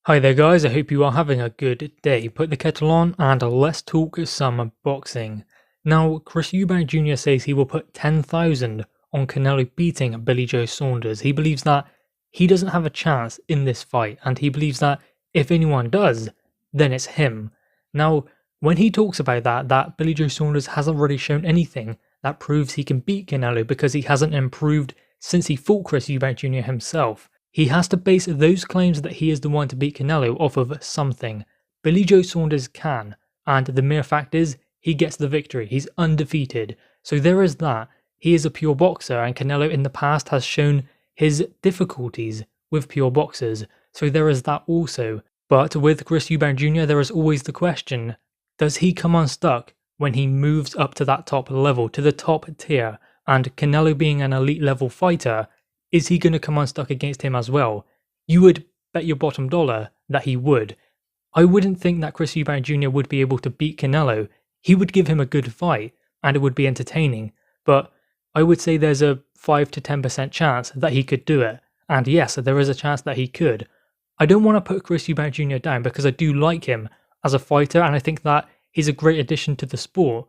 Hi there guys, I hope you are having a good day. Put the kettle on and let's talk some boxing. Now, Chris Eubank Jr. says he will put 10,000 on Canelo beating Billy Joe Saunders. He believes that he doesn't have a chance in this fight, and he believes that if anyone does, then it's him. Now, when he talks about that Billy Joe Saunders hasn't really shown anything that proves he can beat Canelo because he hasn't improved since he fought Chris Eubank Jr. himself. He has to base those claims that he is the one to beat Canelo off of something. Billy Joe Saunders can, and the mere fact is, he gets the victory. He's undefeated. So there is that. He is a pure boxer, and Canelo in the past has shown his difficulties with pure boxers. So there is that also. But with Chris Eubank Jr., there is always the question, does he come unstuck when he moves up to that top level, to the top tier? And Canelo being an elite level fighter, is he going to come unstuck against him as well? You would bet your bottom dollar that he would. I wouldn't think that Chris Eubank Jr. would be able to beat Canelo. He would give him a good fight, and it would be entertaining, but I would say there's a 5 to 10% chance that he could do it. And yes, there is a chance that he could. I don't want to put Chris Eubank Jr. down because I do like him as a fighter, and I think that he's a great addition to the sport,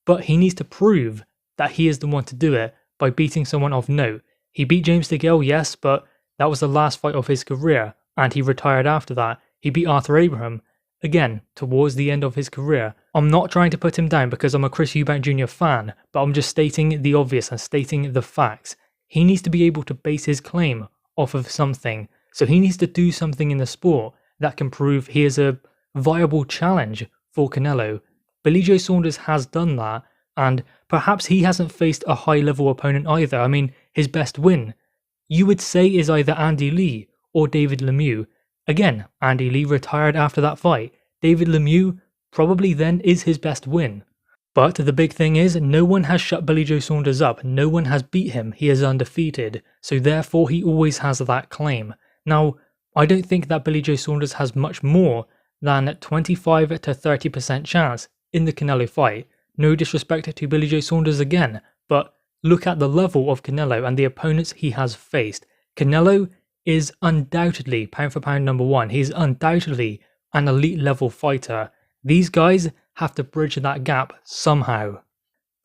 but he needs to prove that he is the one to do it by beating someone of note. He beat James DeGale, yes, but that was the last fight of his career, and he retired after that. He beat Arthur Abraham, again, towards the end of his career. I'm not trying to put him down because I'm a Chris Eubank Jr. fan, but I'm just stating the obvious and stating the facts. He needs to be able to base his claim off of something, so he needs to do something in the sport that can prove he is a viable challenge for Canelo. Billy Joe Saunders has done that, and perhaps he hasn't faced a high-level opponent either. I mean, his best win, you would say, is either Andy Lee or David Lemieux. Again, Andy Lee retired after that fight. David Lemieux probably then is his best win. But the big thing is, no one has shut Billy Joe Saunders up. No one has beat him. He is undefeated. So therefore, he always has that claim. Now, I don't think that Billy Joe Saunders has much more than 25 to 30% chance in the Canelo fight. No disrespect to Billy Joe Saunders again, but look at the level of Canelo and the opponents he has faced. Canelo is undoubtedly pound for pound number one. He's undoubtedly an elite level fighter. These guys have to bridge that gap somehow.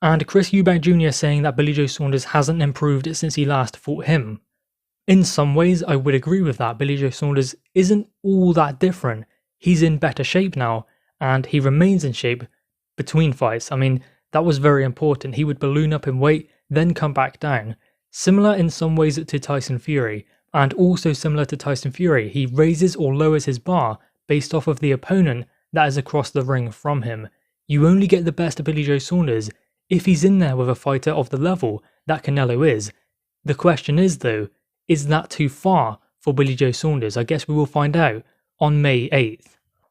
And Chris Eubank Jr. saying that Billy Joe Saunders hasn't improved since he last fought him. In some ways, I would agree with that. Billy Joe Saunders isn't all that different. He's in better shape now, and he remains in shape between fights. I mean, that was very important. He would balloon up in weight, then come back down. Similar in some ways to Tyson Fury, and also similar to Tyson Fury, he raises or lowers his bar based off of the opponent that is across the ring from him. You only get the best of Billy Joe Saunders if he's in there with a fighter of the level that Canelo is. The question is though, is that too far for Billy Joe Saunders? I guess we will find out on May 8th.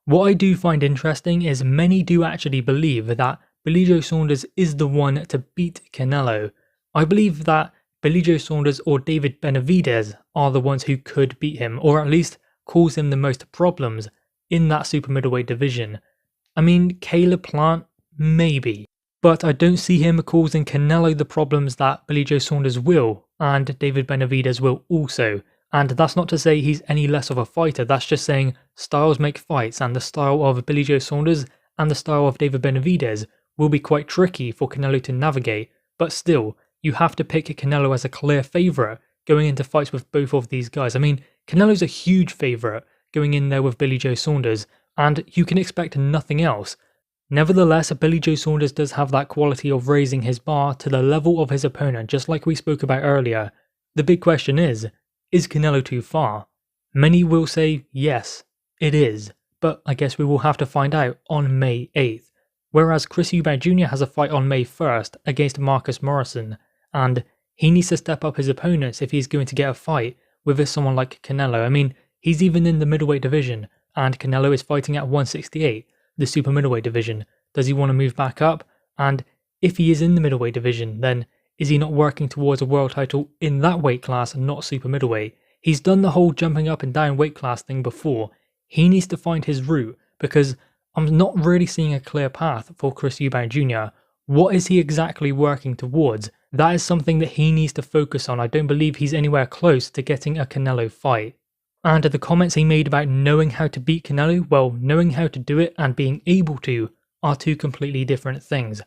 What I do find interesting is many do actually believe that Billy Joe Saunders is the one to beat Canelo. I believe that Billy Joe Saunders or David Benavidez are the ones who could beat him, or at least cause him the most problems in that super middleweight division. I mean, Caleb Plant, maybe, but I don't see him causing Canelo the problems that Billy Joe Saunders will, and David Benavidez will also. And that's not to say he's any less of a fighter, that's just saying styles make fights, and the style of Billy Joe Saunders and the style of David Benavidez will be quite tricky for Canelo to navigate, but still, you have to pick Canelo as a clear favourite going into fights with both of these guys. I mean, Canelo's a huge favourite going in there with Billy Joe Saunders, and you can expect nothing else. Nevertheless, Billy Joe Saunders does have that quality of raising his bar to the level of his opponent, just like we spoke about earlier. The big question is Canelo too far? Many will say yes, it is, but I guess we will have to find out on May 8th. Whereas Chris Eubank Jr. has a fight on May 1st against Marcus Morrison, and he needs to step up his opponents if he's going to get a fight with someone like Canelo. I mean, he's even in the middleweight division, and Canelo is fighting at 168, the super middleweight division. Does he want to move back up? And if he is in the middleweight division, then is he not working towards a world title in that weight class and not super middleweight? He's done the whole jumping up and down weight class thing before. He needs to find his route, because I'm not really seeing a clear path for Chris Eubank Jr. What is he exactly working towards? That is something that he needs to focus on. I don't believe he's anywhere close to getting a Canelo fight. And the comments he made about knowing how to beat Canelo, well, knowing how to do it and being able to are two completely different things.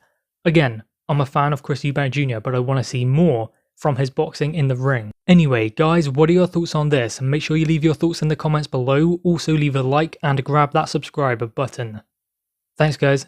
Again, I'm a fan of Chris Eubank Jr, but I want to see more from his boxing in the ring. Anyway, guys, what are your thoughts on this? Make sure you leave your thoughts in the comments below. Also leave a like and grab that subscribe button. Thanks, guys.